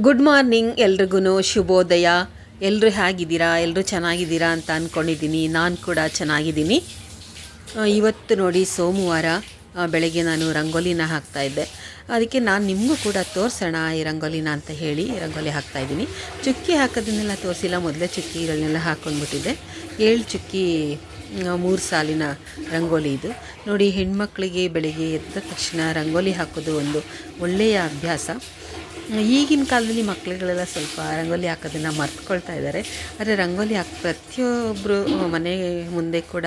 Good morning ಎಲ್ರಿಗೂ ಶುಭೋದಯ. ಎಲ್ಲರೂ ಹೇಗಿದ್ದೀರಾ? ಎಲ್ಲರೂ ಚೆನ್ನಾಗಿದ್ದೀರಾ ಅಂತ ಅಂದ್ಕೊಂಡಿದ್ದೀನಿ. ನಾನು ಕೂಡ ಚೆನ್ನಾಗಿದ್ದೀನಿ. ಇವತ್ತು ನೋಡಿ ಸೋಮವಾರ ಬೆಳಗ್ಗೆ ನಾನು ರಂಗೋಲಿನ ಹಾಕ್ತಾಯಿದ್ದೆ. ಅದಕ್ಕೆ ನಾನು ನಿಮಗೂ ಕೂಡ ತೋರಿಸೋಣ ಈ ರಂಗೋಲಿನ ಅಂತ ಹೇಳಿ ರಂಗೋಲಿ ಹಾಕ್ತಾಯಿದ್ದೀನಿ. ಚುಕ್ಕಿ ಹಾಕೋದನ್ನೆಲ್ಲ ತೋರಿಸಿಲ್ಲ, ಮೊದಲೇ ಚುಕ್ಕಿಗಳನ್ನೆಲ್ಲ ಹಾಕ್ಕೊಂಡ್ಬಿಟ್ಟಿದ್ದೆ. 7 ಚುಕ್ಕಿ 3 ಸಾಲಿನ ರಂಗೋಲಿ ಇದು ನೋಡಿ. ಹೆಣ್ಮಕ್ಳಿಗೆ ಬೆಳಗ್ಗೆ ಎದ್ದ ತಕ್ಷಣ ರಂಗೋಲಿ ಹಾಕೋದು ಒಂದು ಒಳ್ಳೆಯ ಅಭ್ಯಾಸ. ಈಗಿನ ಕಾಲದಲ್ಲಿ ಮಕ್ಕಳುಗಳೆಲ್ಲ ಸ್ವಲ್ಪ ರಂಗೋಲಿ ಹಾಕೋದನ್ನು ಮರ್ತ್ಕೊಳ್ತಾ ಇದ್ದಾರೆ. ಆದರೆ ರಂಗೋಲಿ ಪ್ರತಿಯೊಬ್ಬರು ಮನೆ ಮುಂದೆ ಕೂಡ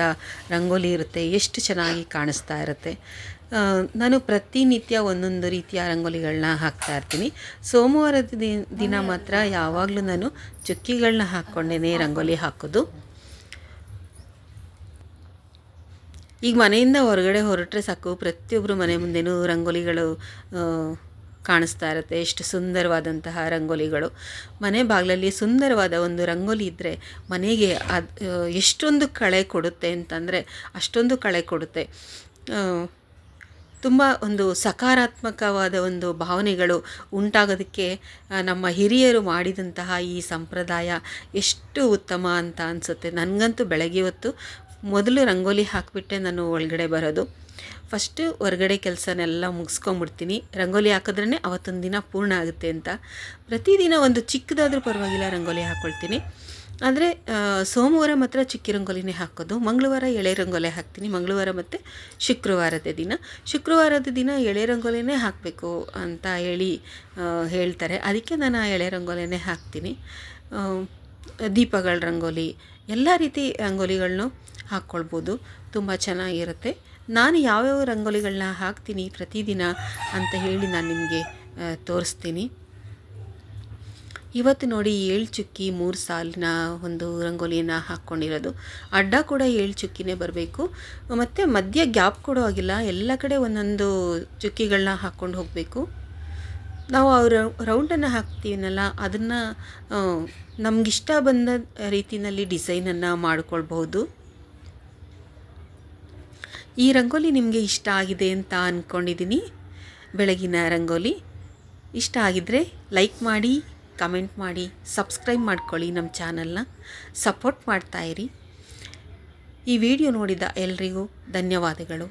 ರಂಗೋಲಿ ಇರುತ್ತೆ, ಎಷ್ಟು ಚೆನ್ನಾಗಿ ಕಾಣಿಸ್ತಾ ಇರುತ್ತೆ. ನಾನು ಪ್ರತಿನಿತ್ಯ ಒಂದೊಂದು ರೀತಿಯ ರಂಗೋಲಿಗಳನ್ನ ಹಾಕ್ತಾ ಇರ್ತೀನಿ. ಸೋಮವಾರದ ದಿನ ಮಾತ್ರ ಯಾವಾಗಲೂ ನಾನು ಚುಕ್ಕಿಗಳನ್ನ ಹಾಕ್ಕೊಂಡೇ ರಂಗೋಲಿ ಹಾಕೋದು. ಈಗ ಮನೆಯಿಂದ ಹೊರಗಡೆ ಹೊರಟ್ರೆ ಸಾಕು, ಪ್ರತಿಯೊಬ್ಬರು ಮನೆ ಮುಂದೆನೂ ರಂಗೋಲಿಗಳು ಕಾಣಿಸ್ತಾ ಇರುತ್ತೆ. ಎಷ್ಟು ಸುಂದರವಾದಂತಹ ರಂಗೋಲಿಗಳು. ಮನೆ ಬಾಗಿಲಲ್ಲಿ ಸುಂದರವಾದ ಒಂದು ರಂಗೋಲಿ ಇದ್ದರೆ ಮನೆಗೆ ಅದು ಎಷ್ಟೊಂದು ಕಳೆ ಕೊಡುತ್ತೆ ಅಂತಂದರೆ ಅಷ್ಟೊಂದು ಕಳೆ ಕೊಡುತ್ತೆ. ತುಂಬ ಒಂದು ಸಕಾರಾತ್ಮಕವಾದ ಒಂದು ಭಾವನೆಗಳು ಉಂಟಾಗೋದಕ್ಕೆ ನಮ್ಮ ಹಿರಿಯರು ಮಾಡಿದಂತಹ ಈ ಸಂಪ್ರದಾಯ ಎಷ್ಟು ಉತ್ತಮ ಅಂತ ಅನಿಸುತ್ತೆ. ನನಗಂತೂ ಬೆಳಗ್ಗೆ ಹೊತ್ತು ಮೊದಲು ರಂಗೋಲಿ ಹಾಕಿಬಿಟ್ಟೆ ನಾನು ಒಳಗಡೆ ಬರೋದು. ಫಸ್ಟು ಹೊರಗಡೆ ಕೆಲಸನೆಲ್ಲ ಮುಗಿಸ್ಕೊಂಬಿಡ್ತೀನಿ. ರಂಗೋಲಿ ಹಾಕಿದ್ರೇ ಅವತ್ತೊಂದು ದಿನ ಪೂರ್ಣ ಆಗುತ್ತೆ ಅಂತ ಪ್ರತಿದಿನ ಒಂದು ಚಿಕ್ಕದಾದರೂ ಪರವಾಗಿಲ್ಲ ರಂಗೋಲಿ ಹಾಕ್ಕೊಳ್ತೀನಿ. ಆದರೆ ಸೋಮವಾರ ಮಾತ್ರ ಚಿಕ್ಕಿ ರಂಗೋಲಿನೇ ಹಾಕೋದು. ಮಂಗಳವಾರ ಎಳೆ ರಂಗೋಲಿ ಹಾಕ್ತೀನಿ. ಮಂಗಳವಾರ ಮತ್ತು ಶುಕ್ರವಾರದ ದಿನ ಎಳೆ ರಂಗೋಲಿನೇ ಹಾಕಬೇಕು ಅಂತ ಹೇಳ್ತಾರೆ. ಅದಕ್ಕೆ ನಾನು ಆ ಎಳೆ ರಂಗೋಲಿನೇ ಹಾಕ್ತೀನಿ. ದೀಪಗಳ ರಂಗೋಲಿ ಎಲ್ಲ ರೀತಿ ರಂಗೋಲಿಗಳನ್ನೂ ಹಾಕ್ಕೊಳ್ಬೋದು, ತುಂಬ ಚೆನ್ನಾಗಿರುತ್ತೆ. ನಾನು ಯಾವ್ಯಾವ ರಂಗೋಲಿಗಳನ್ನ ಹಾಕ್ತೀನಿ ಪ್ರತಿದಿನ ಅಂತ ಹೇಳಿ ನಾನು ನಿಮಗೆ ತೋರಿಸ್ತೀನಿ. ಇವತ್ತು ನೋಡಿ 7 ಚುಕ್ಕಿ 3 ಸಾಲಿನ ಒಂದು ರಂಗೋಲಿಯನ್ನು ಹಾಕ್ಕೊಂಡಿರೋದು. ಅಡ್ಡ ಕೂಡ 7 ಚುಕ್ಕಿನೇ ಬರಬೇಕು, ಮತ್ತು ಮಧ್ಯ ಗ್ಯಾಪ್ ಕೊಡೋ ಆಗಿಲ್ಲ. ಎಲ್ಲ ಕಡೆ ಒಂದೊಂದು ಚುಕ್ಕಿಗಳನ್ನ ಹಾಕ್ಕೊಂಡು ಹೋಗಬೇಕು. ನಾವು ರೌಂಡನ್ನು ಹಾಕ್ತೀವಲ್ಲ, ಅದನ್ನು ನಮಗಿಷ್ಟ ಬಂದ ರೀತಿಯಲ್ಲಿ ಡಿಸೈನನ್ನು ಮಾಡ್ಕೊಳ್ಬಹುದು. ಈ ರಂಗೋಲಿ ನಿಮಗೆ ಇಷ್ಟ ಆಗಿದೆ ಅಂತ ಅಂದ್ಕೊಂಡಿದ್ದೀನಿ. ಬೆಳಗಿನ ರಂಗೋಲಿ ಇಷ್ಟ ಆಗಿದ್ದರೆ ಲೈಕ್ ಮಾಡಿ, ಕಮೆಂಟ್ ಮಾಡಿ, ಸಬ್ಸ್ಕ್ರೈಬ್ ಮಾಡ್ಕೊಳ್ಳಿ. ನಮ್ಮ ಚಾನಲ್ನ ಸಪೋರ್ಟ್ ಮಾಡ್ತಾಯಿರಿ. ಈ ವಿಡಿಯೋ ನೋಡಿದ ಎಲ್ರಿಗೂ ಧನ್ಯವಾದಗಳು.